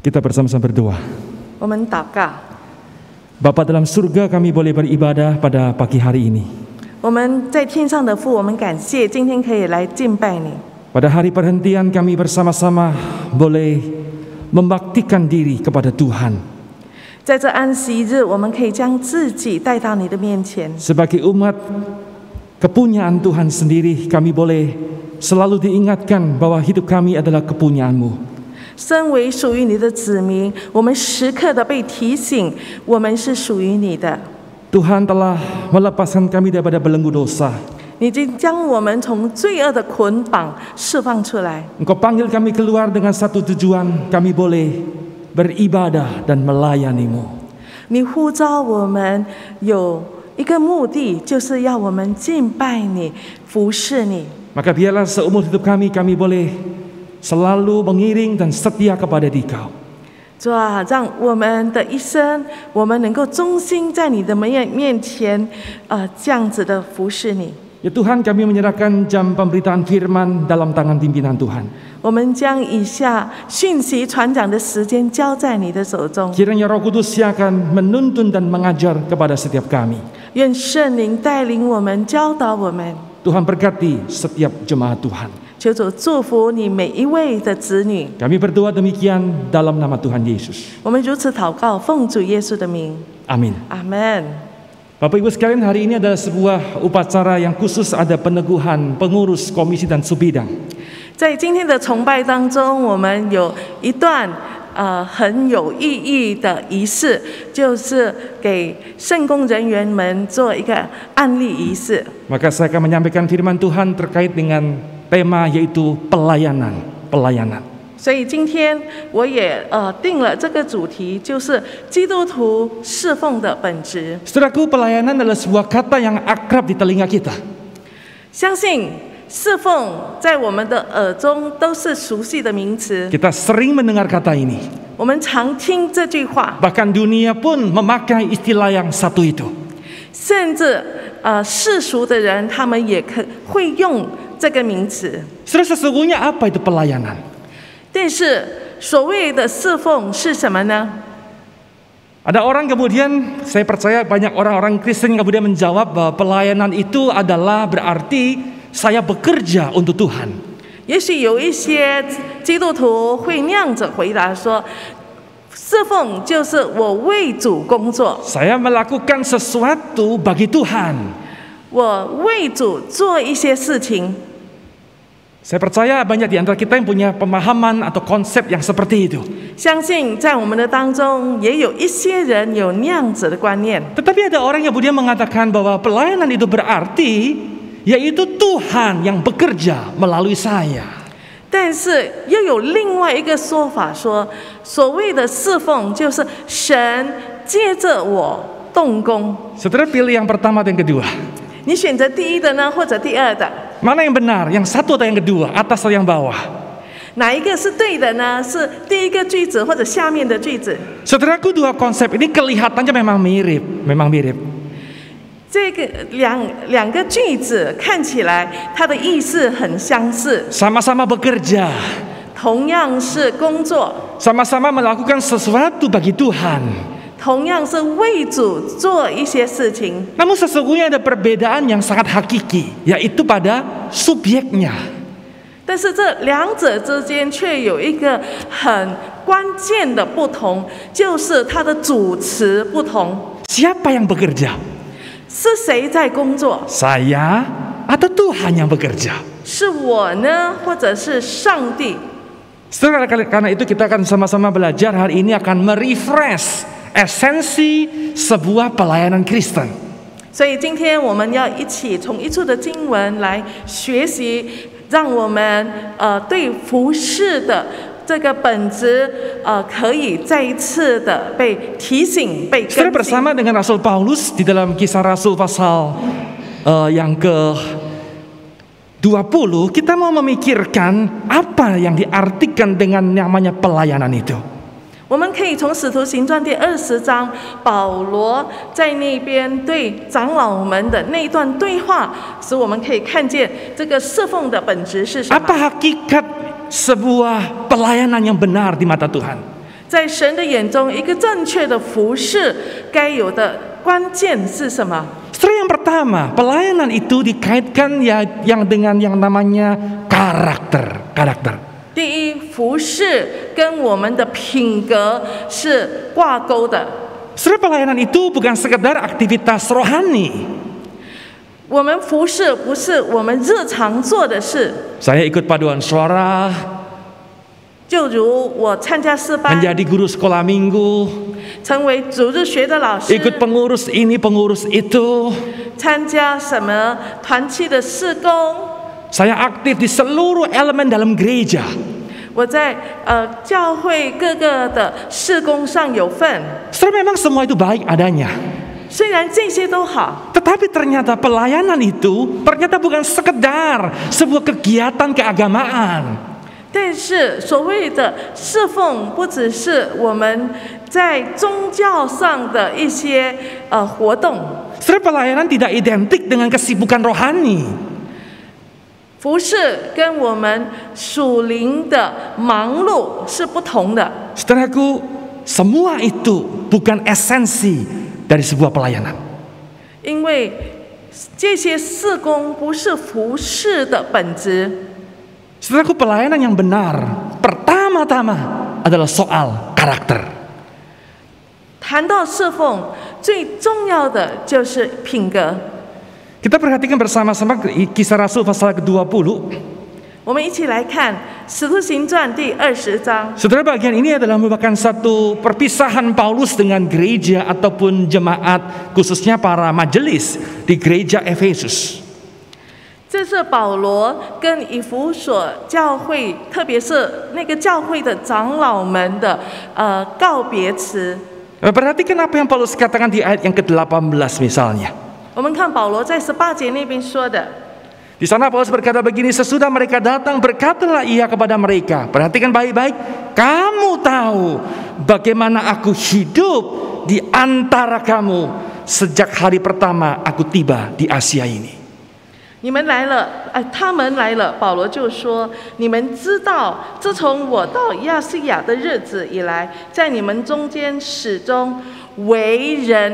Kita bersama-sama berdoa. 我们祷告。 Bapa dalam surga, kami boleh beribadah pada pagi hari ini. 我们在天上的父，我们感谢今天可以来敬拜你。 Pada hari perhentian kami bersama-sama boleh membaktikan diri kepada Tuhan. 在这安息日，我们可以将自己带到你的面前。 Sebagai umat kepunyaan Tuhan sendiri, kami boleh selalu diingatkan bahwa hidup kami adalah kepunyaan-Mu. 身为属于你的子民，我们时刻的被提醒，我们是属于你的。 Tuhan telah melepaskan kami daripada belenggu dosa. 你已经将我们从罪恶的捆绑释放出来。 Engkau panggil kami keluar dengan satu tujuan, kami boleh beribadah dan melayani-Mu. 你呼召我们有一个目的，就是要我们敬拜你、服侍你。 Maka biarlah seumur hidup kami boleh selalu mengiring dan setia kepada Dikau. 主啊，让我们的一生，我们能够忠心在你的面前，这样子的服侍你。 Ya Tuhan, kami menyerahkan jam pemberitaan firman dalam tangan pimpinan Tuhan. 我们将以下讯息传讲的时间交在你的手中。 Kiranya Roh Kudus yang akan menuntun dan mengajar kepada setiap kami. 愿圣灵带领我们，教导我们。 Tuhan berkati setiap jemaat Tuhan. 求主祝福你每一位的子女。 Kami berdoa demikian dalam nama Tuhan Yesus. 我们如此祷告，奉主耶稣的名， Amin. 阿门。 Bapak Ibu sekalian, hari ini adalah sebuah upacara yang khusus, ada peneguhan pengurus komisi dan subbidang. 在今天的崇拜当中，我们有一段很有意义的仪式，就是给圣工人员们做一个案例仪式。 Maka saya akan menyampaikan firman Tuhan terkait dengan tema, yaitu pelayanan. 所以今天我也定了这个主题，就是基督徒侍奉的本质。 Saudaraku, pelayanan adalah sebuah kata yang akrab di telinga kita. 相信侍奉在我们的耳中都是熟悉的名词， Kita sering mendengar kata ini. 我们常听这句话， Bahkan dunia pun memakai istilah yang satu itu. 甚至世俗的人他们也会用这个名词。 Saudara, sesungguhnya apa itu pelayanan? 但是所谓的侍奉是什么呢？ Ada orang kemudian, saya percaya banyak orang-orang Kristen kemudian menjawab bahwa pelayanan itu adalah berarti saya bekerja untuk Tuhan. 也许有一些基督徒会那样子回答说，侍奉就是我为主工作， Saya melakukan sesuatu bagi Tuhan. 我为主做一些事情。 Saya percaya banyak di antara kita yang punya pemahaman atau konsep yang seperti itu. 相信在我们的当中，也有一些人有那样子的观念。 Tetapi ada orang yang kemudian mengatakan bahwa pelayanan itu berarti yaitu Tuhan yang bekerja melalui saya. 但是又有另外一个说法说，所谓的侍奉就是神借着我动工。 Saudara pilih yang pertama atau yang kedua? 你选择第一的呢，或者第二的？ Mana yang benar? Yang satu atau yang kedua? Atas atau yang bawah? 哪一个是对的呢？是第一个句子或者下面的句子？ Saudaraku, dua konsep ini kelihatannya memang mirip. 这个两个句子看起来它的意思很相似， Sama-sama bekerja, 同样是工作， sama-sama melakukan sesuatu bagi Tuhan. 同样是为主做一些事情。 Namun sesungguhnya ada perbedaan yang sangat hakiki, yaitu pada subjeknya. 但是这两者之间却有一个很关键的不同，就是它的主词不同。 Siapa yang bekerja? 是谁在工作？ Saya atau Tuhan yang bekerja? 是我呢，或者是上帝？ Saudara, karena itu kita akan sama-sama belajar hari ini akan merefresh esensi sebuah pelayanan Kristen. 所以今天我们要一起从一处的经文来学习，让我们对服事的这个本质可以再一次的被提醒、被更新。 Saudara, bersama dengan Rasul Paulus di dalam Kisah Rasul pasal yang ke-20, kita mau memikirkan apa yang diartikan dengan namanya pelayanan itu. 我们可以从《使徒行传》第20章，保罗在那边对长老们的那一段对话，使我们可以看见这个侍奉的本质是什么。 Apa hakikat sebuah pelayanan yang benar di mata Tuhan? 在神的眼中，一个正确的服事该有的关键是什么？ Yang pertama, pelayanan itu dikaitkan yang dengan yang namanya karakter. 第一，服事跟我们的品格是挂钩的。 Saudara, pelayanan itu bukan sekedar aktivitas rohani. 我们服事不是我们日常做的事。 Saya ikut paduan suara, 就如我参加诗班， menjadi guru sekolah minggu, 成为主日学的老师， ikut pengurus ini pengurus itu. 参加什么团契的事工。 Saya aktif di seluruh elemen dalam gereja. 我在教会各个的事工上有份。 Saudara, memang semua itu baik adanya. 虽然这些都好， Tetapi ternyata pelayanan itu ternyata bukan sekedar sebuah kegiatan keagamaan. 但是所谓的侍奉，不只是我们在宗教上的一些活动。 Saudara, pelayanan tidak identik dengan kesibukan rohani. 服事跟我们属灵的忙碌是不同的。 Saudaraku, semua itu bukan esensi dari sebuah pelayanan. 因为这些事工不是服事的本质。 Saudaraku, pelayanan yang benar pertama-tama adalah soal karakter. 谈到侍奉，最重要的就是品格。 Kita perhatikan bersama-sama Kisah Rasul pasal ke-20. 我们一起来看《使徒行传》第20章。 Saudara, bagian ini adalah merupakan satu perpisahan Paulus dengan gereja ataupun jemaat, khususnya para majelis di gereja Efesus. 这是保罗跟以弗所教会，特别是那个教会的长老们的告别词。 Perhatikan apa yang Paulus katakan di ayat yang ke-18 misalnya. 我们看保罗在18节那边说的。 Di sana Paulus berkata begini, sesudah mereka datang berkatalah ia kepada mereka. Perhatikan baik-baik, kamu tahu bagaimana aku hidup di antara kamu sejak hari pertama aku tiba di Asia ini. 你们来了，他们来了。保罗就说：“你们知道，自从我到亚细亚的日子以来，在你们中间始终为人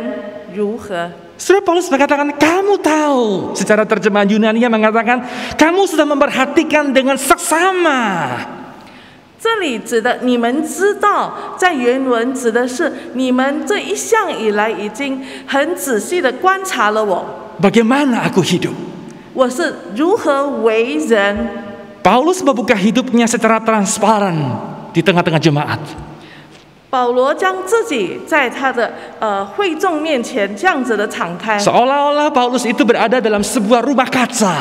如何。” Saudara, Paulus mengatakan kamu tahu. Secara terjemahan Yunani mengatakan kamu sudah memperhatikan dengan seksama. 这里指的你们知道，在原文指的是你们这一向以来已经很仔细的观察了我。 Bagaimana aku hidup? 我是如何为人。 Paulus membuka hidupnya secara transparan di tengah-tengah jemaat. 保罗将自己在他的会众面前这样子的敞开， Seolah-olah Paulus itu berada dalam sebuah rumah kaca,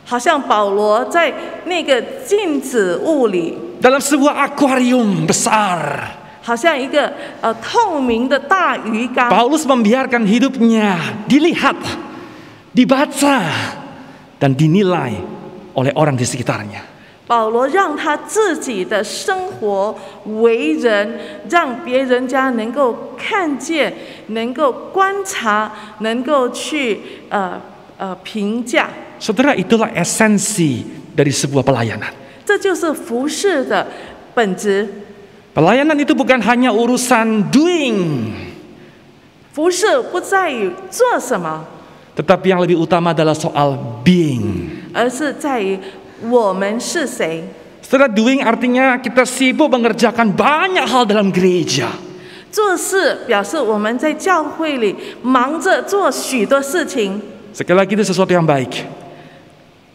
好像保罗在那个镜子物里， dalam sebuah akuarium besar. 好像一个透明的大鱼缸。 Paulus membiarkan hidupnya dilihat, dibaca, dan dinilai oleh orang di sekitarnya. 保罗让他自己的生活为人，让别人家能够看见，能够观察，能够去评价。 Saudara, itulah esensi dari sebuah pelayanan. 这就是服事的本质。 Pelayanan itu bukan hanya urusan doing, 服事不在于做什么， tetapi yang lebih utama adalah soal being. 而是在于我们是谁。 Setelah doing artinya kita sibuk mengerjakan banyak hal dalam gereja. 做事表示我们在教会里忙着做许多事情， Sekali lagi itu sesuatu yang baik.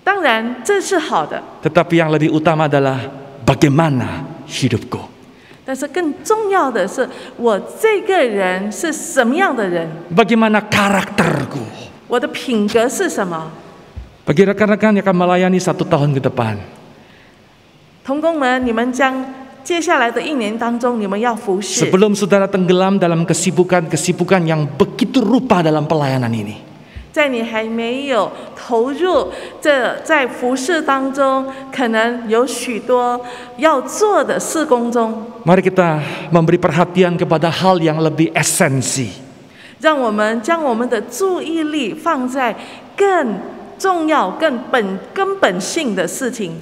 当然这是好的， Tetapi yang lebih utama adalah bagaimana hidupku. 但是更重要的是我这个人是什么样的人， Bagaimana karakterku. 我的品格是什么。 Bagi rekan-rekan yang akan melayani 1 tahun ke depan, 同工们，你们将接下来的1年当中，你们要服侍。 sebelum saudara tenggelam dalam kesibukan-kesibukan yang begitu rupa dalam pelayanan ini, 在你还没有投入在服侍当中，可能有许多要做的事工中， mari kita memberi perhatian kepada hal yang lebih esensi. 让我们将我们的注意力放在更重要、更根本性的事情，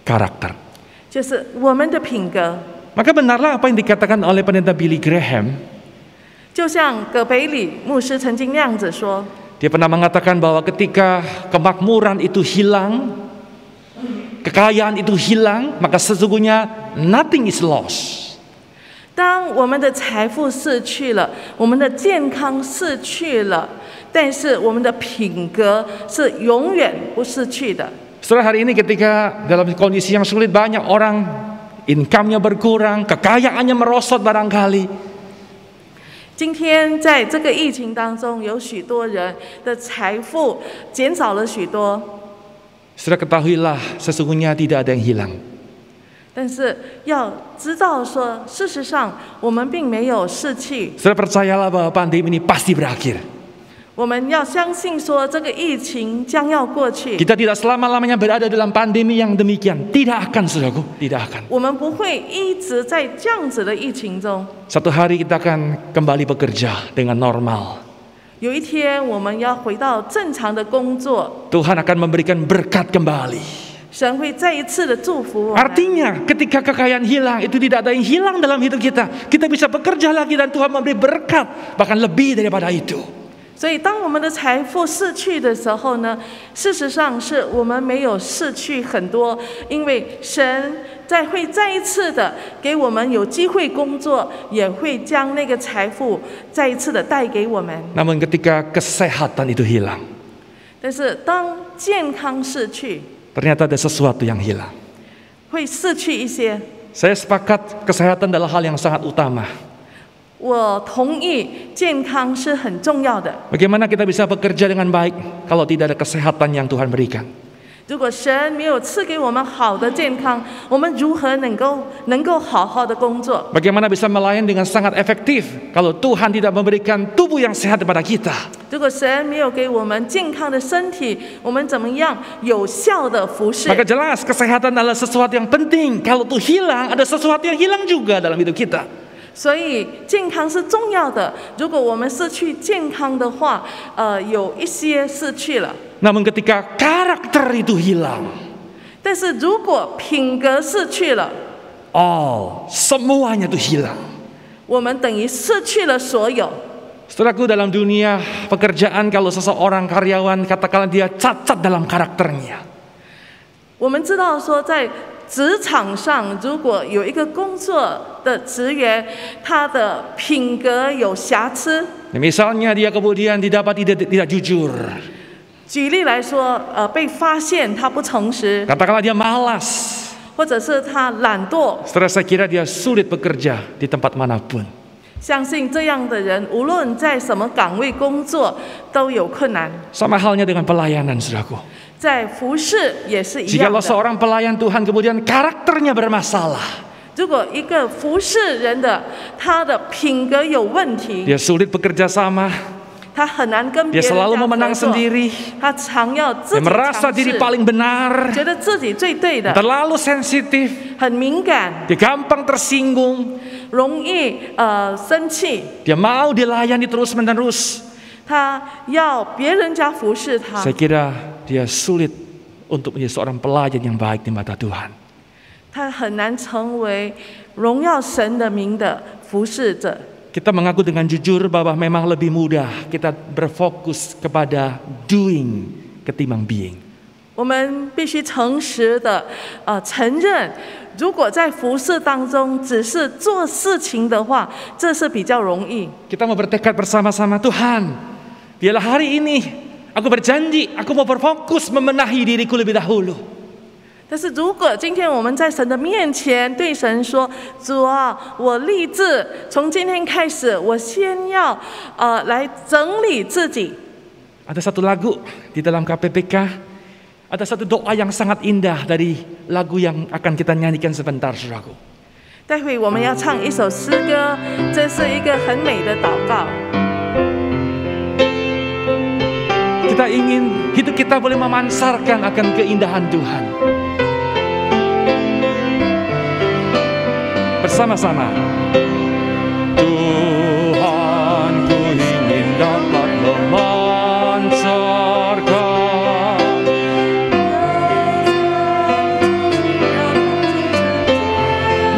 Karakter. 就是我们的品格。Maka benarlah apa yang dikatakan oleh pendeta Billy Graham. 就像葛培理牧师曾经那样子说， Dia pernah mengatakan bahwa ketika kemakmuran itu hilang, kekayaan itu hilang, maka sesungguhnya nothing is lost. 当我们的财富逝去了，我们的健康逝去了，但是我们的品格是永远不逝去的。 Setelah hari ini ketika dalam kondisi yang sulit, banyak orang income-nya berkurang, kekayaannya merosot barangkali. 今天在这个疫情当中，有许多人的财富减少了许多， Saudara ketahuilah sesungguhnya tidak ada yang hilang. 但是要知道说，事实上我们并没有逝去。 Saudara percayalah bahwa pandemi ini pasti berakhir. 我们要相信说，这个疫情将要过去。 Kita tidak selama-lamanya berada dalam pandemi yang demikian. Tidak akan, saudaraku, tidak akan. 我们不会一直在这样子的疫情中。 Satu hari kita akan kembali bekerja dengan normal. 有一天，我们要回到正常的工作， Tuhan akan memberikan berkat kembali. 神会再一次的祝福我们。 Artinya ketika kekayaan hilang, itu tidak ada yang hilang dalam hidup kita. Kita bisa bekerja lagi dan Tuhan memberi berkat, bahkan lebih daripada itu. 所以，当我们的财富逝去的时候呢，事实上是我们没有逝去很多，因为神会再一次的给我们有机会工作，也会将那个财富再一次的带给我们。 Namun ketika kesehatan itu hilang, 但是，当健康逝去， ternyata ada sesuatu yang hilang. 会逝去一些。 Saya sepakat kesehatan adalah hal yang sangat utama. 我同意，健康是很重要的。 Bagaimana kita bisa bekerja dengan baik kalau tidak ada kesehatan yang Tuhan berikan? 如果神没有赐给我们好的健康，我们如何能够好好的工作？ Bagaimana bisa melayani dengan sangat efektif kalau Tuhan tidak memberikan tubuh yang sehat kepada kita? 如果神没有给我们健康的身体，我们怎么样有效的服侍？ Maka jelas kesehatan adalah sesuatu yang penting. Kalau itu hilang, ada sesuatu yang hilang juga dalam hidup kita. 所以健康是重要的。如果我们失去健康的话，有一些失去了。 Namun ketika karakter itu hilang, 但是如果品格失去了， semuanya itu hilang. 我们等于失去了所有。 Saudaraku, dalam dunia pekerjaan, kalau seseorang karyawan katakanlah dia cacat dalam karakternya, 我们知道说，在职场上，如果有一个工作的职员，他的品格有瑕疵， misalnya dia kemudian didapati tidak jujur, 举例来说，被发现他不诚实， katakanlah dia malas, 或者是他懒惰， setelah saya kira dia sulit bekerja di tempat manapun. 相信这样的人，无论在什么岗位工作，都有困难。 Sama halnya dengan pelayanan, saudaraku. 在服侍也是一样 Jikalau 的。 seorang pelayan Tuhan kemudian karakternya bermasalah, 如果一个服侍人的他的品格有问题， dia sulit bekerja sama, 他很难跟别 dia 人 selalu 家 memenang 合作， sendiri, 他常要自 dia 己 merasa 尝 diri 试， paling benar, 觉得自己最对的， terlalu sensitif, 很敏感， dia gampang tersinggung, 容易生气， dia mau dilayani terus-menerus. 他要别人家服侍他。 Saya kira dia sulit untuk menjadi seorang pelayan yang baik di mata Tuhan. 他很难成为荣耀神的名的服侍者。 Kita mengaku dengan jujur bahwa memang lebih mudah kita berfokus kepada doing ketimbang being. 我们必须诚实的承认，如果在服侍当中只是做事情的话，这是比较容易。 Kita mau bertekad bersama-sama, Tuhan, biarlah hari ini aku berjanji, aku mau berfokus membenahi diriku lebih dahulu. 但是如果今天我们在神的面前对神说：“主啊，我立志从今天开始，我先要来整理自己。” Ada satu lagu di dalam KPPK, ada satu doa yang sangat indah dari lagu yang akan kita nyanyikan sebentar, saudaraku. 待会我们要唱一首诗歌，这是一个很美的祷告。 Kita ingin hidup kita boleh memansarkan akan keindahan Tuhan. Bersama-sama. Tuhan, ku ingin dapat memansarkan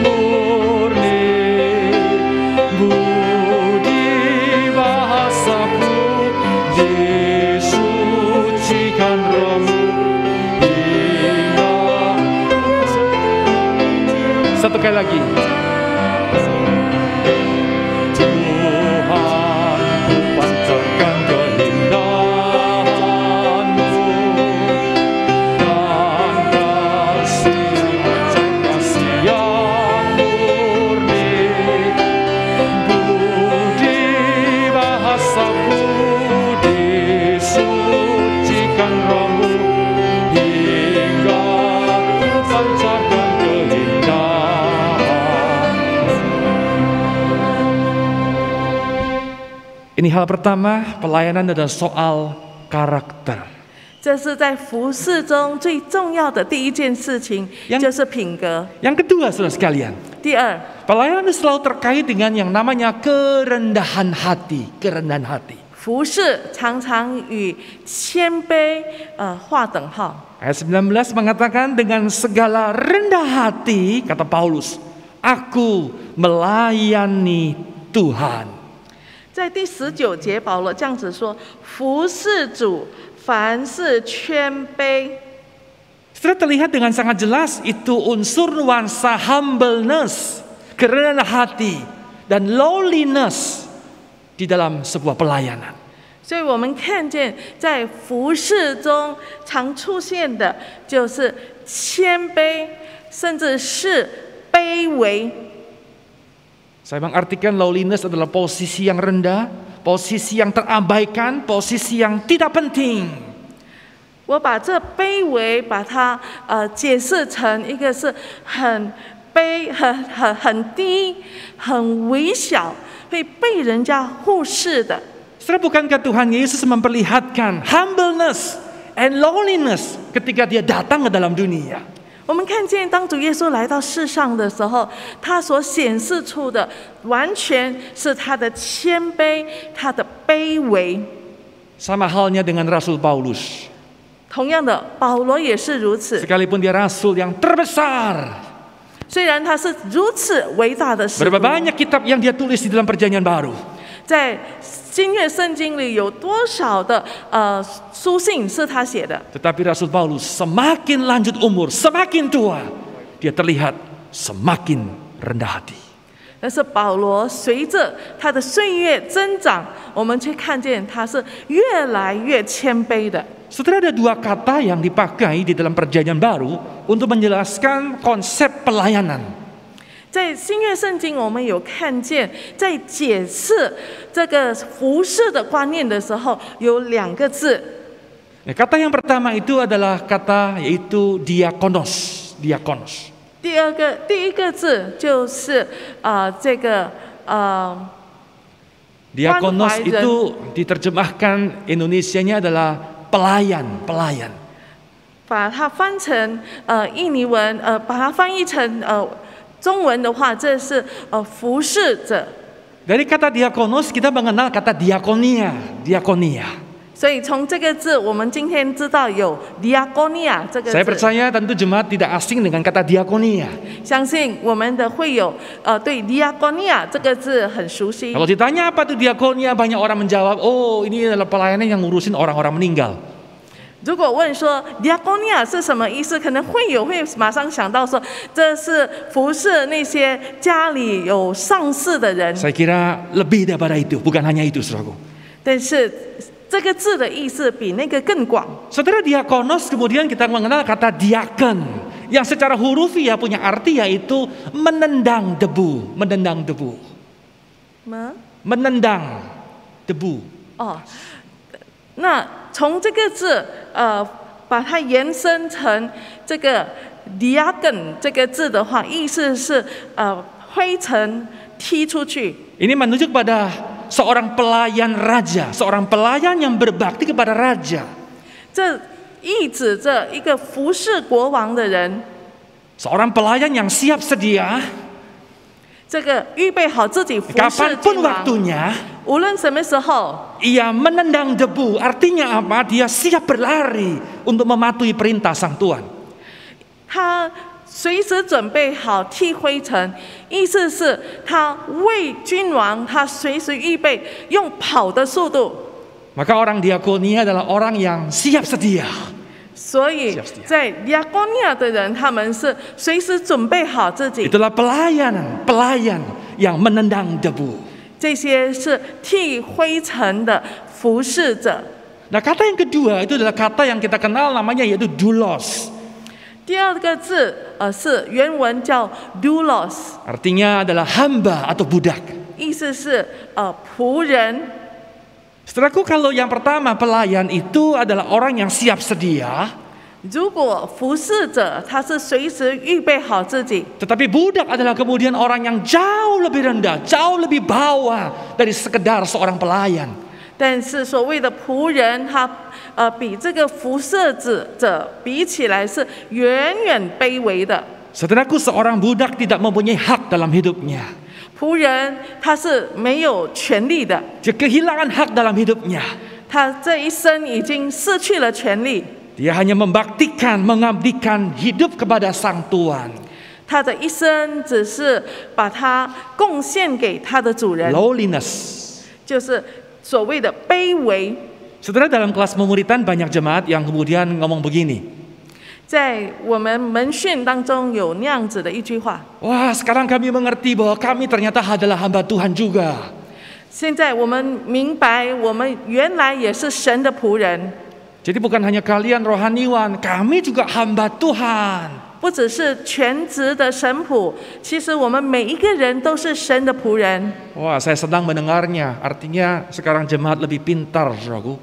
murni Satu kali lagi. Ini hal pertama, pelayanan adalah soal karakter. 这是在服事中最重要的第一件事情，就是品格。 Yang kedua, saudara sekalian, 第二， pelayanan selalu terkait dengan yang namanya kerendahan hati, kerendahan hati. 服事常常与谦卑划等号。 Ayat 19 mengatakan dengan segala rendah hati, kata Paulus, aku melayani Tuhan. 在第19节，保罗这样子说：“服事主，凡事谦卑。” Setelah terlihat dengan sangat jelas itu unsur nuansa humbleness, kerendahan hati, dan lowliness di dalam sebuah pelayanan. 所以我们看见，在服事中常出现的就是谦卑，甚至是卑微。 Saya mengartikan lowliness adalah posisi yang rendah, posisi yang terabaikan, posisi yang tidak penting. 我把这卑微，把它解释成一个是很低、很微小，会被人家忽视的。 Saudara, bukankah Tuhan Yesus memperlihatkan humbleness and lowliness ketika dia datang ke dalam dunia? 我们看见，当主耶稣来到世上的时候，他所显示出的完全是他的谦卑，他的卑微。 Sama halnya dengan Rasul Paulus. 同样的，保罗也是如此。 Sekalipun dia rasul yang terbesar. 虽然他是如此伟大的使徒， Berapa banyak kitab yang dia tulis di dalam Perjanjian Baru? 在新约圣经里有多少的书信是他写的？ Tetapi Rasul Paulus semakin lanjut umur, semakin tua, dia terlihat semakin rendah hati. 但是保罗随着他的岁月增长，我们却看见他是越来越谦卑的。 Saudara, ada dua kata yang dipakai di dalam Perjanjian Baru untuk menjelaskan konsep pelayanan. 在新约圣经，我们有看见，在解释这个服事的观念的时候，有两个字。 Kata yang pertama itu adalah kata yaitu diakonos, diakonos. 第一个字就是这个Diakonos itu diterjemahkan Indonesianya adalah pelayan, pelayan. 把它翻成印尼文，把它翻译成中文的话，这是服侍者。 Dari kata diakonos kita mengenal kata diakonia, diakonia. 所以从这个字，我们今天知道有 diakonia 这个 Saya 字。 percaya tentu jemaat tidak asing dengan kata diakonia. 相信我们的会友对 diakonia 这个字很熟悉。 Kalau ditanya apa itu diakonia, banyak orang menjawab, oh ini adalah pelayanan yang ngurusin orang-orang meninggal. 如果问说 diakonia 是什么意思，可能会友会马上想到说，这是服侍那些家里有丧事的人。 Saya kira lebih daripada itu, bukan hanya itu, saudaraku. 但是这个字的意思比那个更广。 Saudara, diakonos kemudian kita mengenal kata diaken yang secara hurufiah punya arti yaitu menendang debu, menendang debu. Menendang debu. 那从这个字，把它延伸成这个 diaken 这个字的话，意思是灰尘踢出去。 Ini menunjuk pada seorang pelayan raja, seorang pelayan yang berbakti kepada raja. 这意指着一个服侍国王的人， Seorang pelayan yang siap sedia 这个预备好自己服侍 kapanpun 君王， waktunya. 无论什么时候。 Ia menendang debu, artinya apa? Dia siap berlari untuk mematuhi perintah sang Tuhan. 他随时准备好踢灰尘，意思是他为君王，他随时预备用跑的速度。 Maka orang diakonia adalah orang yang siap sedia. 所以 Siap sedia. 在利亚哥尼亚的人，他们是随时准备好自己。 Itulah pelayan yang menendang debu. 这些是替灰尘的服侍者。 Nah, kata yang kedua itu adalah kata yang kita kenal namanya yaitu doulos. 第二个字是原文叫 doulos， Artinya adalah hamba atau budak. 意思是仆人。 Saudaraku, kalau yang pertama pelayan itu adalah orang yang siap sedia, 如果服侍者他是随时预备好自己， tetapi budak adalah kemudian orang yang jauh lebih rendah, jauh lebih bawah dari sekedar seorang pelayan. 但是所谓的仆人，他比这个服侍者比起来是远远卑微的。 Saudaraku, seorang budak tidak mempunyai hak dalam hidupnya. 仆人他是没有权利的， Dia kehilangan hak dalam hidupnya. 他这一生已经失去了权利， Dia hanya membaktikan, mengabdikan hidup kepada sang Tuan. 他的一生只是把他贡献给他的主人， Lowliness. 就是所谓的卑微。 Saudara, dalam kelas pemuritan banyak jemaat yang kemudian ngomong begini. 在我们门训当中有那样子的一句话。 Wah, sekarang kami mengerti bahwa kami ternyata adalah hamba Tuhan juga. 现在我们明白，我们原来也是神的仆人， Jadi bukan hanya kalian rohaniwan, kami juga hamba Tuhan. 不只是全职的神仆，其实我们每一个人都是神的仆人。 Wah, saya senang mendengarnya. Artinya sekarang jemaat lebih pintar, saudaraku.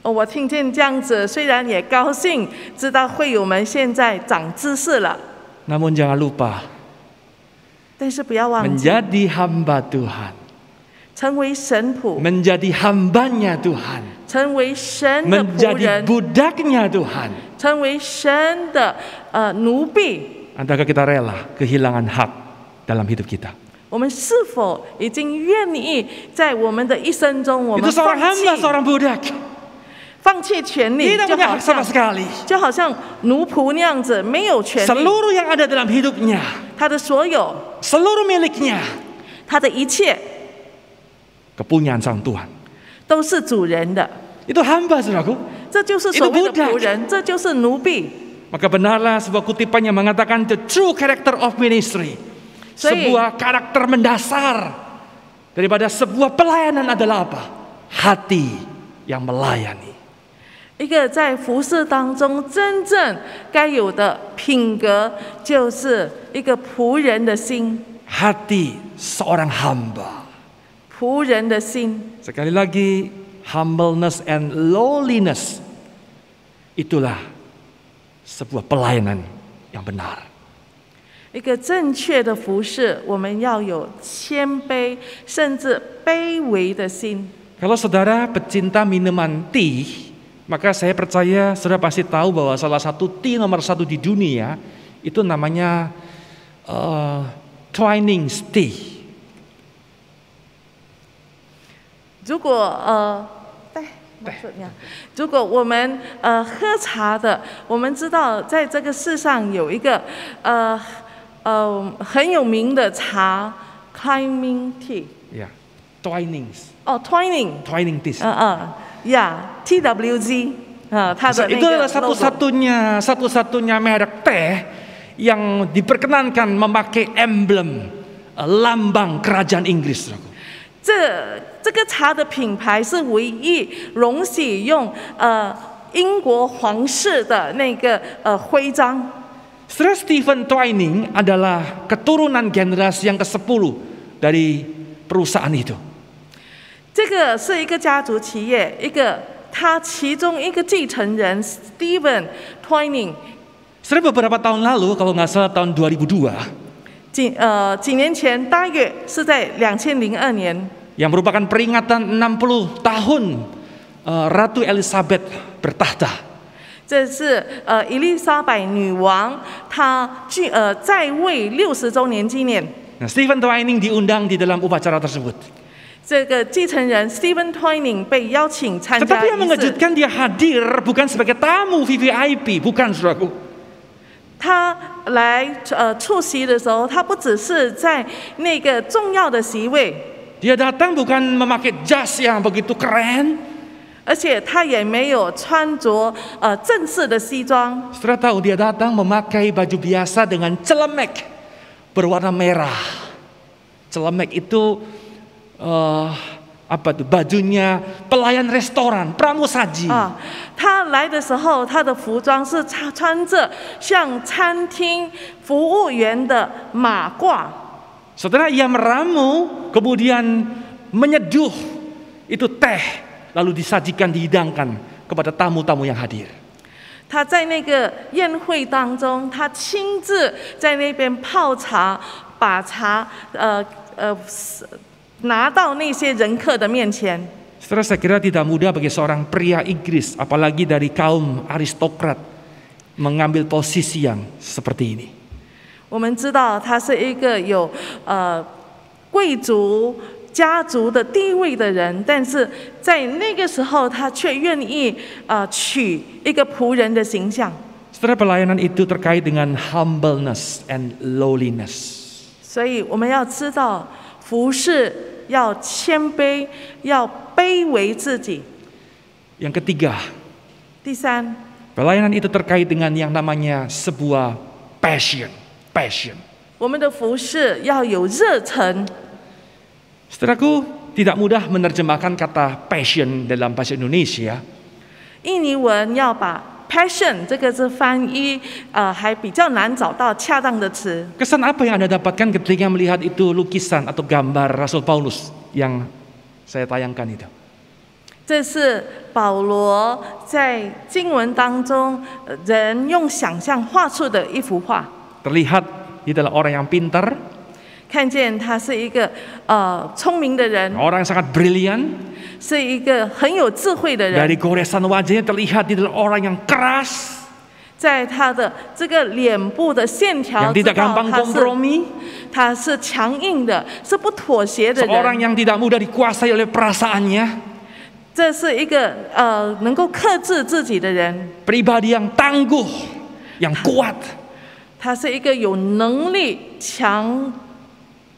我听见这样子，虽然也高兴，知道会友们现在长知识了， Namun jangan lupa, 但是不要忘记， menjadi hamba Tuhan, 成为神仆， menjadi hambanya Tuhan, 成为神的仆 menjadi 人， budaknya Tuhan. 成为神的奴婢。 Adakah kita rela kehilangan hak dalam hidup kita? 我们是否已经愿意在我们的一生中，我 Itu 们 seorang hamba, seorang budak. 放弃权利， Tidak 就 punya 好 hak sama 像 sekali. 就好像奴仆那样子，没有权利， Seluruh yang ada dalam hidupnya, 他的所有， seluruh miliknya, 他的一切 kepunyaan sang Tuhan. 都是主人的。 Itu hamba, saudaraku. 这就是所谓的 budak 仆人，这就是奴婢。 Maka benarlah sebuah kutipan yang mengatakan the true character of ministry. Sebuah karakter mendasar daripada sebuah pelayanan adalah apa? Hati yang melayani. 一个在服事当中真正该有的品格，就是一个仆人的心， Hati seorang hamba. 仆人的心。 Sekali lagi, humbleness and lowliness itulah sebuah pelayanan yang benar. 一个正确的服事，我们要有谦卑甚至卑微的心。 Kalau saudara pecinta minuman tea, maka saya percaya saudara pasti tahu bahwa salah satu tea nomor 1 di dunia itu namanya Twinings tea. 如果如果我们喝茶的，我们知道在这个世上有一个很有名的茶 ，Climbing Tea。 Ya, Twinings. 哦 ，Twining。 Twining tea. TWG， 它的那 Itu 个 adalah logo。 satu-satunya merek teh yang diperkenankan memakai emblem lambang kerajaan Inggris. 这个茶的品牌是唯一容许用英国皇室的那个徽章。 Saudara, Stephen Twining adalah keturunan generasi yang ke-10 dari perusahaan itu. 这个是一个家族企业，他其中一个继承人 Stephen Twining。 Saudara, beberapa tahun lalu, kalau nggak salah tahun 2002, 几年前，大约是在2002年， yang merupakan peringatan 60 tahun Ratu Elizabeth bertahta. 这是伊丽莎白女王她在位60周年纪念。 Nah, Stephen Twining diundang di dalam upacara tersebut. 这个继承人 Stephen Twining 被邀请参加 Tetapi yang 仪式， mengejutkan dia hadir bukan sebagai tamu VVIP, bukan saudaraku. 他来出席的时候，他不只是在那个重要的席位， Dia datang bukan memakai jas yang begitu keren, 而且他也没有穿着正式的西装。 Saudara tahu dia datang memakai baju biasa dengan celemek berwarna merah. Celemek itu apa tuh? Bajunya pelayan restoran, pramusaji. 他来的时候，他的服装是穿着像餐厅服务员的马褂。 Saudara, ia meramu, kemudian menyeduh itu teh, lalu disajikan, dihidangkan kepada tamu-tamu yang hadir. 他在那个宴会当中，他亲自在那边泡茶，把茶拿到那些人客的面前。 Saudara, saya kira tidak mudah bagi seorang pria Inggris, apalagi dari kaum aristokrat, mengambil posisi yang seperti ini. 我们知道他是一个有贵族家族的地位的人，但是在那个时候，他却愿意取一个仆人的形象。 Saudara, pelayanan itu terkait dengan humbleness and lowliness. 所以我们要知道，服事要谦卑，要卑微自己。 Yang ketiga, 第三， pelayanan itu terkait dengan yang namanya sebuah passion. 我们的服事要有热忱。 Saudaraku, tidak mudah menerjemahkan kata passion dalam bahasa Indonesia. 印尼文要把 passion 这个字翻译，还比较难找到恰当的词。 Kesan apa yang Anda dapatkan ketika melihat itu lukisan atau gambar Rasul Paulus yang saya tayangkan itu? 这是保罗在经文当中，人用想象画出的一幅画。 Terlihat dia adalah orang yang pintar, 看见他是一个聪明的人， orang yang sangat brilian. 是一个很有智慧的人。 Dari goresan wajahnya terlihat dia adalah orang yang keras, 在他的这个脸部的线条 yang tidak gampang kompromi, 他是强硬的，是不妥协的 seorang 人。 yang tidak mudah dikuasai oleh perasaannya, 这是一个能够克制自己的人， pribadi yang tangguh, yang kuat. 他是一个有能力强。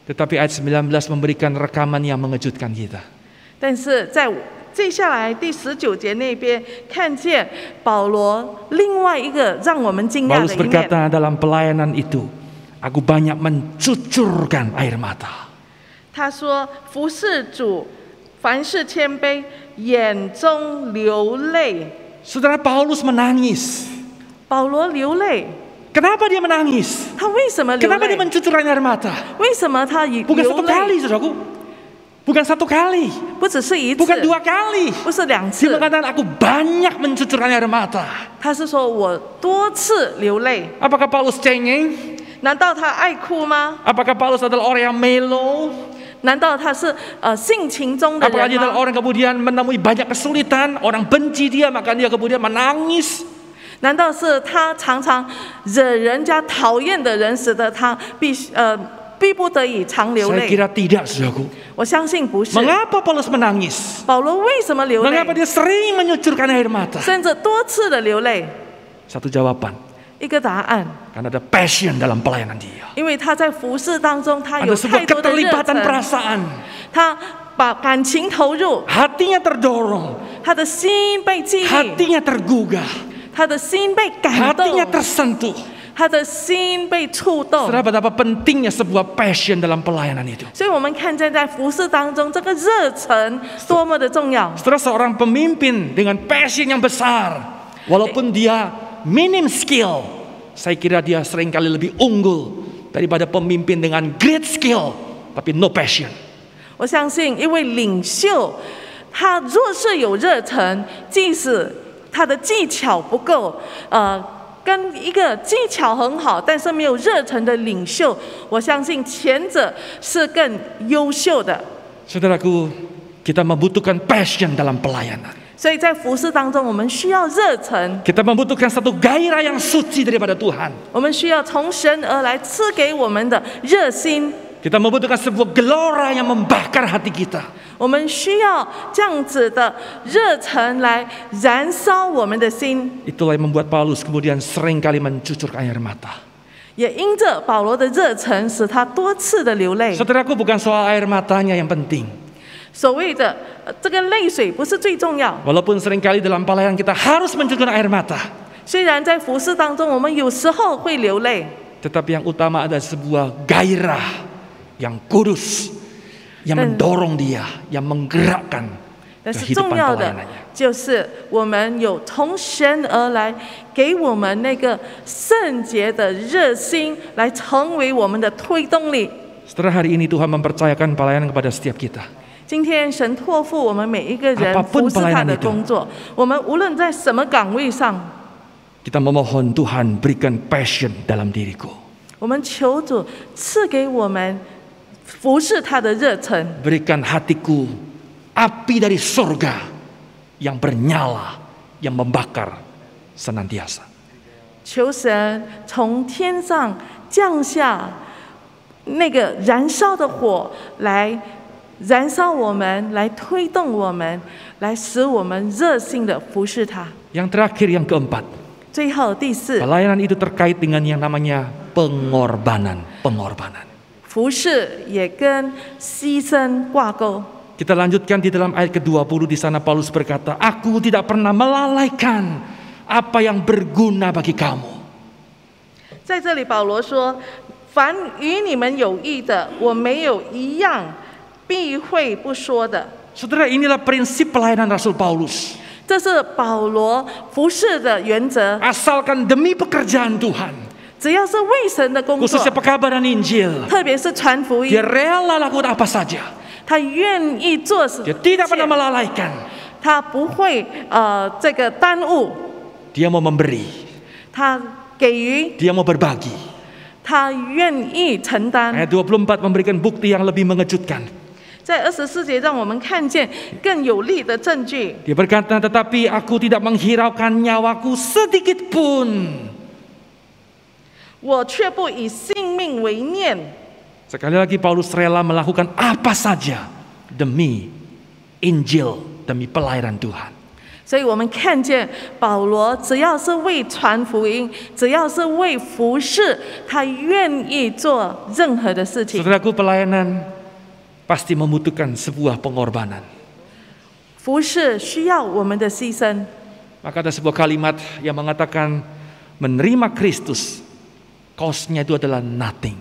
Tetapi ayat 19 memberikan rekaman yang mengejutkan kita. 但是在接下来第19节那边，看见保罗另外一个让我们惊讶 Paulus 的一面。 berkata dalam pelayanan itu, aku banyak mencucurkan air mata. 他说：“服事主，凡事谦卑，眼中流泪。” Saudara, Paulus menangis. 保罗流泪， Kenapa dia menangis? 他为什么流 Kenapa dia 泪？ mencucurkan air mata? 为什么他 Bukan 流 satu 泪？ kali, saudaraku. Bukan satu kali. 不只是一次， Bukan 2 kali. 不是2 Dia 次， mengatakan aku banyak mencucurkan air mata. 他是说我多次流泪。 Apakah Paulus cengeng? 难道他爱哭吗？ Apakah Paulus adalah orang yang melo? 难道他是性情中的 Apakah 人 dia adalah 吗？ orang kemudian menemui banyak kesulitan, orang benci dia, maka dia kemudian menangis? 难道是他常常惹人家讨厌的人，使得他逼不得已常流 Saya 泪？ kira tidak, saudaraku. 我相信不是。 Mengapa Paulus menangis? 保罗为什么流 Mengapa 泪？ dia sering menyucurkan air mata? 甚至多次的流泪。 Satu jawaban, 一个答案， karena ada passion dalam pelayanan dia. 因为他在服事当中，他 Ada 有 sebuah 太多的热 keterlibatan 忱， perasaan. 他把感情投入， Hatinya terdorong, 他的心被激励， hatinya tergugah, 他的心被感 hatinya 动， tersentuh. 他的心被触动。 Saudara, betapa pentingnya sebuah passion dalam pelayanan itu. 所以我们看见在服事当中，这个热忱多么的重要。 Saudara, seorang pemimpin dengan passion yang besar, walaupun dia minim skill, saya kira dia seringkali lebih unggul daripada pemimpin dengan great skill, tapi no passion. 我相信，因为领袖他若是有热忱，即使他的技巧不够，跟一个技巧很好但是没有热忱的领袖，我相信前者是更优秀的。 Saudaraku, kita membutuhkan passion dalam pelayanan. 所以在服事当中，我们需要热忱， Kita membutuhkan satu gairah yang suci daripada Tuhan. 我们需要从神而来赐给我们的热心， Kita membutuhkan sebuah gelora yang membakar hati kita. 我们需要这样子的热忱来燃烧我们的心。 Itulah yang membuat Paulus kemudian seringkali mencucurkan air mata. 也因着保罗的热忱，使他多次的流泪。 Saudaraku, bukan soal air matanya yang penting. 所谓的这个泪水不是最重要。 Walaupun seringkali dalam pelayanan kita harus mencurahkan air mata, 虽然在服事当中，我们有时候会流泪， tetapi yang utama ada sebuah gairah yang kudus, yang mendorong dia, yang menggerakkan 但是 kehidupan 重要的 pelayanannya. 就是我们有从神而来，给我们那个圣洁的热心，来成为我们的推动力。 Setelah hari ini Tuhan mempercayakan pelayanan kepada setiap kita. 今天神托付我们每一个人 Apapun 服侍他 pelayanan 的 itu 工作，我们无论在什么岗位上， Kita memohon Tuhan berikan passion dalam diriku. 我们求主赐给我们服侍他的热忱， Berikan hatiku api dari surga yang bernyala, yang membakar senantiasa. 求神从天上降下那个燃烧的火，来燃烧我们，来推动我们，来使我们热心的服侍他。 Yang terakhir, yang keempat, 最后第四， pelayanan itu terkait dengan yang namanya pengorbanan. Pengorbanan. 服侍也跟牺牲挂钩。 Kita lanjutkan di dalam ayat ke-20, di sana Paulus berkata, aku tidak pernah melalaikan apa yang berguna bagi kamu. 在这里，保罗说：“凡与你们有益的，我没有一样避讳不说的。” Saudara, inilah prinsip pelayanan Rasul Paulus. 这是保罗服侍的原则。 Asalkan demi pekerjaan Tuhan, 只要是为神的工作， khususnya pekabaran Injil, 特别是传福 dia 音， rela lakukan apa saja. 他愿意做事， Dia tidak pernah melalaikan. 他不会这个耽误， Dia mau memberi, 他给予， dia mau berbagi. 他愿意承担。 Ayat 24 memberikan bukti yang lebih mengejutkan. 在24节，让我们看见更有力的证据。 Dia berkata, tetapi aku tidak menghiraukan nyawaku sedikit pun. 我却不以性命为念。 Sekali lagi Paulus rela melakukan apa saja demi Injil, demi pelayanan Tuhan. 所以我们看见保罗，只要是为传福音，只要是为服侍，他愿意做任何的事情。 Saudaraku, pelayanan pasti membutuhkan sebuah pengorbanan. 服侍需要我们的牺牲。 Maka ada sebuah kalimat yang mengatakan menerima Kristus, cost-nya itu adalah nothing.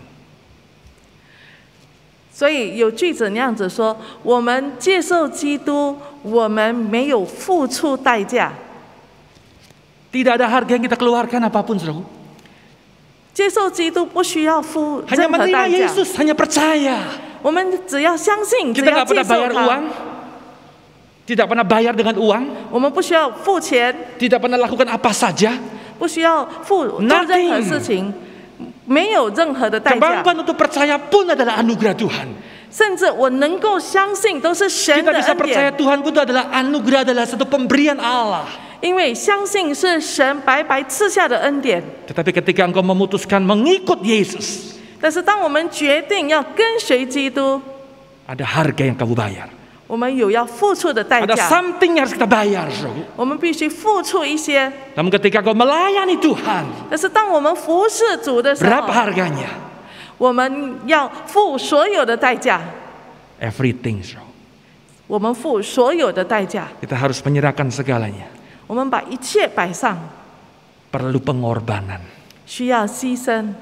所以有句子那样子说：我们接受基督，我们没有付出代价。 Tidak ada harga yang kita keluarkan apapun, saudaraku. 接受基督不需要付 Hanya 任何 menerima 代价， Yesus, hanya percaya. 我们只要相信，只 Kita 要 nggak 接 pernah 受 bayar 他， uang, tidak pernah bayar dengan uang, 我们不需要付钱， tidak pernah lakukan apa saja. 不需要做任何事情，没有任何的代价。 Kemampuan untuk percaya pun adalah anugerah Tuhan. 甚至我能够相信，都是神 Kita 的 bisa 恩 percaya 典， Tuhan pun itu adalah anugerah, adalah satu pemberian Allah. 因为相信是神白白赐下的恩典。 Tetapi ketika engkau memutuskan mengikut Yesus, 但是当我们决定要跟随基督， ada harga yang kamu bayar. 我们有要付出的代 Ada 价， something yang harus kita bayar, saudaraku. 我们必须付出一些。 Namun ketika engkau melayani Tuhan, 但是当我们服侍主的时 berapa 候， harganya? 我们要付所有的代价， Everything, saudaraku. 我们付所有的代价， Kita harus menyerahkan segalanya. 我们把一切摆上， Perlu pengorbanan. 需要牺牲。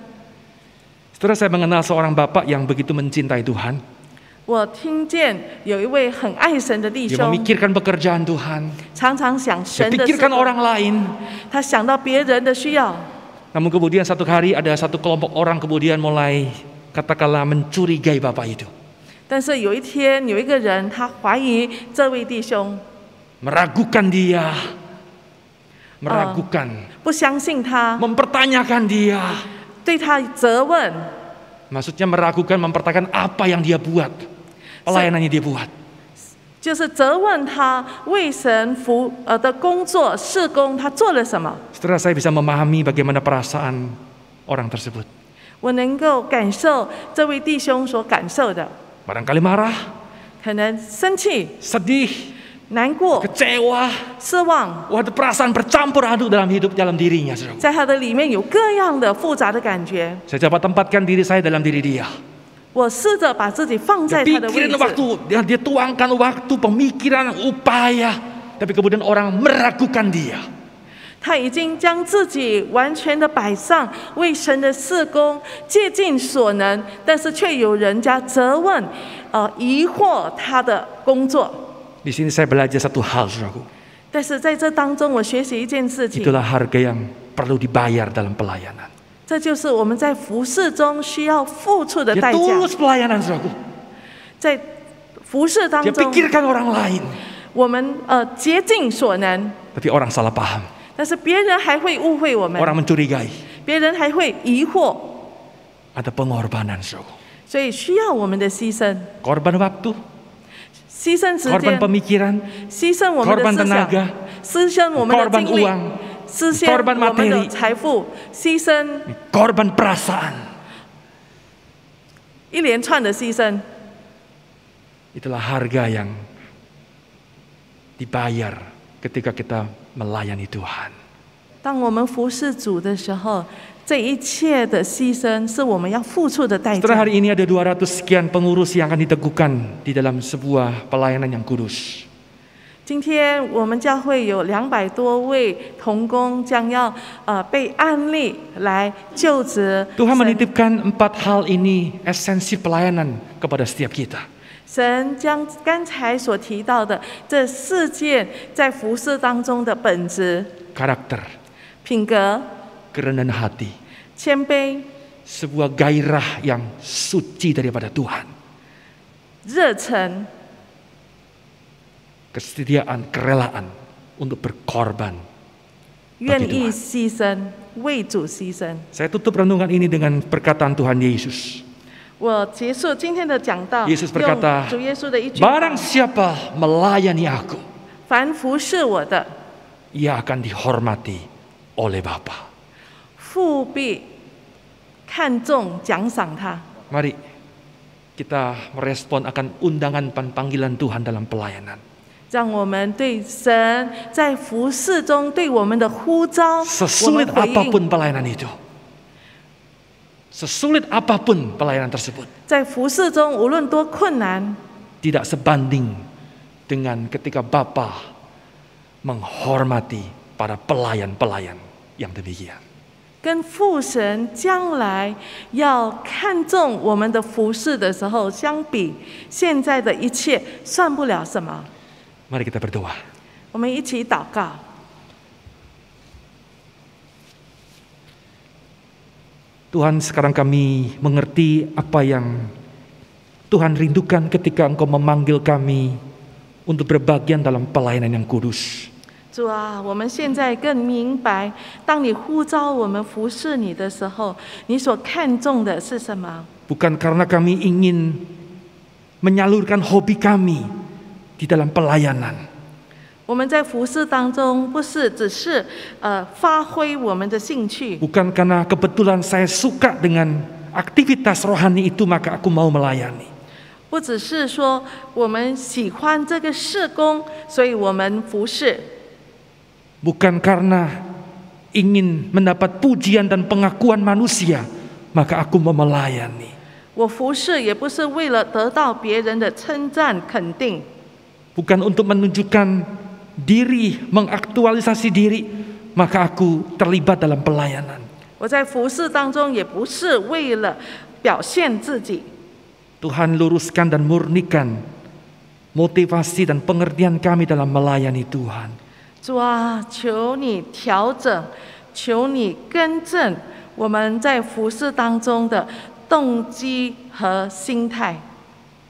Saudara, saya mengenal seorang bapak yang begitu mencintai Tuhan. 我听见有一位很爱神的弟 Dia 兄， memikirkan pekerjaan Tuhan. 常常想 Dia 神的事 pikirkan，orang lain. 他想到别人的需要。 Namun kemudian satu hari ada satu kelompok orang kemudian mulai katakanlah mencurigai bapak itu. 但是有一天，有一个人他怀疑这位弟兄， Meragukan dia. Meragukan. 不相信他， Mempertanyakan dia. 对他责问， Maksudnya meragukan, mempertanyakan apa yang dia buat. Pelayanannya dia buat. 就是责问他为神的工作事工，他做了什么。 Setelah saya bisa memahami bagaimana perasaan orang tersebut. 我能够感受这位弟兄所感受的， Barangkali marah, 可能生气、 sedih, 难过、 kecewa. 失望， Wah, perasaan bercampur aduk dalam hidup, dalam dirinya, saudara. 在他的里面有各样的复杂的感觉。 Saya coba tempatkan diri saya dalam diri dia. 我试着把自己放在他的位 Pikiran 置， waktu, dia tuangkan waktu, pemikiran, upaya, tapi kemudian orang meragukan dia. 他已经将自己完全的摆上，为神的事工竭尽所能，但是却有人家责问，疑惑他的工作。 Di sini saya belajar satu hal, saudaraku. 但是在这当中，我学习一件事情， Itulah harga yang perlu dibayar dalam pelayanan. 这就是我们在服事中需要付出的 Dia 代价。 tulus pelayanan, saudaraku. 在服事当 Dia 中， pikirkan orang lain, 我们竭尽所能， tapi orang salah paham. 但是别人还会误会我们， Orang mencurigai. 别人还会疑惑， Ada pengorbanan, saudaraku. 所以需要我们的牺牲， Korban waktu, 牺牲时 korban 间， pemikiran, 牺牲我们的 korban 思想， tenaga, 牺牲我们的 korban 精力， uang, 牺牲 korban 我们的 materi 财富，牺牲 korban perasaan. 一连串的牺牲。 Itulah harga yang dibayar ketika kita melayani Tuhan. 当我们服侍主的时候，这一切的牺牲是我们要付出的代 Setelah 价。 hari ini ada 200 sekian pengurus yang akan diteguhkan di dalam sebuah pelayanan yang kudus. 今天我们教会有200多位同工将要被按立来就职。 Tuhan menitipkan 4 hal ini esensi pelayanan kepada setiap kita. 神将刚才所提到的这4件在服事当中的本质、 Karakter, 品格、 kerendahan hati, 谦卑、 sebuah gairah yang suci daripada Tuhan, 热忱、 kesetiaan, kerelaan untuk berkorban. 愿意牺牲，为主牺牲。 Saya tutup renungan ini dengan perkataan Tuhan Yesus. 我结束今天的讲道， Yesus berkata, 用主耶稣的一句话 Barang siapa melayani aku, 凡服侍我的， ia akan dihormati oleh Bapa. 父必看重奖赏他。 Mari kita merespon akan undangan dan panggilan Tuhan dalam pelayanan. 让我们对神在服事中对我们的呼召，我们 Sesulit 回应。 apapun pelayanan itu, sesulit apapun pelayanan tersebut, 在服事中，无论多困难， tidak sebanding dengan ketika Bapa menghormati para pelayan-pelayan yang demikian. 跟父神将来要看重我们的服事的时候相比，现在的一切算不了什么。 Mari kita berdoa. 我们一起祷告。 Tuhan, sekarang kami mengerti apa yang Tuhan rindukan ketika Engkau memanggil kami untuk berbagian dalam pelayanan yang kudus. 主啊，我们现在更明白，当你呼召我们服侍你的时候，你所看重的是什么？ Bukan karena kami ingin menyalurkan hobi kami di dalam pelayanan, 我们在服侍当中，不是只是发挥我们的兴趣， bukan karena kebetulan saya suka dengan aktivitas rohani itu maka aku mau melayani. 不只是说我们喜欢这个事工，所以我们服侍。 Bukan karena ingin mendapat pujian dan pengakuan manusia maka aku mau melayani. 我服侍也不是为了得到别人的称赞肯定， Bukan untuk menunjukkan diri, mengaktualisasi diri, maka aku terlibat dalam pelayanan. 我在服侍当中也不是为了表现自己。 Tuhan luruskan dan murnikan motivasi dan pengertian kami dalam melayani Tuhan. 主啊，求你调整，求你更正我们在服侍当中的动机和心态。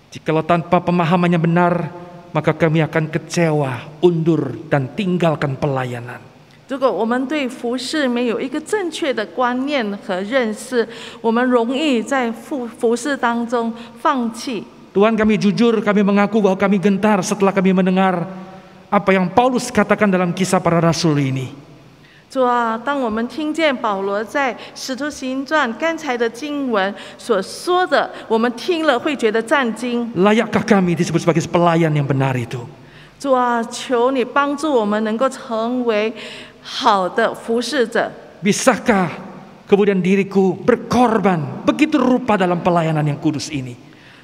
Jikalau tanpa pemahaman yang benar, maka kami akan kecewa, undur, dan tinggalkan pelayanan. 如果我们对服事没有一个正确的观念和认识，我们容易在服事当中放弃。 Tuhan, kami jujur, kami mengaku bahwa kami gentar setelah kami mendengar apa yang Paulus katakan dalam Kisah Para Rasul ini. 主啊，当我们听见保罗在《使徒行传》刚才的经文所说的，我们听了会觉得战惊。 Layakkah kami disebut sebagai pelayan yang benar itu? 主啊，求你帮助我们能够成为好的服侍者。 Bisakah Kemudian diriku berkorban begitu rupa dalam pelayanan yang kudus ini.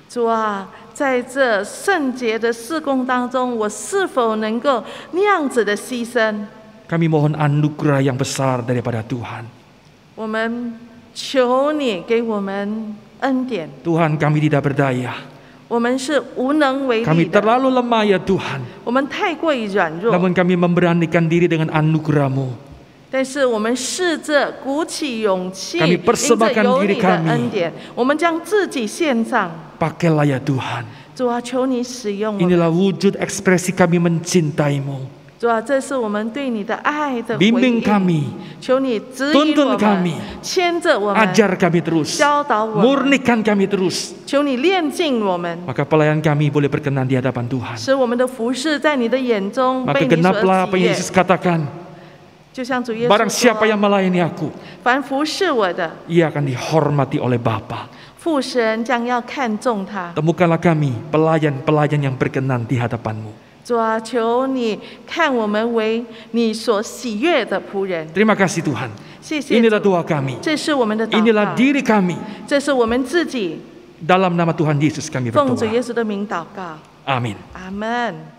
主啊，在这圣洁的事工当中，我是否能够那样子的牺牲？ Kami mohon anugerah yang besar daripada Tuhan. 我们求你给我们恩典。 Tuhan, kami tidak berdaya. 我们是无能为 Kami 力的， terlalu lemah ya Tuhan. 我们太过于软弱。 Namun kami memberanikan diri dengan anugerah-Mu. 但是我们试着鼓起勇气， Kami 因着 persembahkan 有 diri 你的 kami. 恩典，我们将自己献上。 Pakailah ya Tuhan. 主啊，求你使用我们。 Inilah wujud ekspresi kami mencintai-Mu. 主啊，这是我们对你的爱的回 Bimbing 应。 kami. 求你指引 Tuntun 我 kami. 们，牵着我们， Ajar kami terus. 教导我们， Murnikan kami terus. 求你炼净我们， Maka pelayan kami boleh berkenan di hadapan Tuhan. 使我们的服饰在你的眼中 Maka 被你所 genaplah apa 喜 yang 悦。 Yesus katakan. 就像主耶 Barang 稣 siapa 说 yang melayani aku, 凡服侍我的， ia akan dihormati oleh Bapa. 父神将要看重他。 Temukanlah kami pelayan-pelayan yang berkenan di hadapan-Mu. 主啊，求你看我们为你所喜悦的仆人。 Terima kasih Tuhan. 谢谢 Inilah 主， doa kami. 这是我们的祷 Inilah 告， diri kami. 这是我们自己 Dalam nama Tuhan Yesus kami 奉主 berdoa. 耶稣的名祷告。 Amin. 阿门。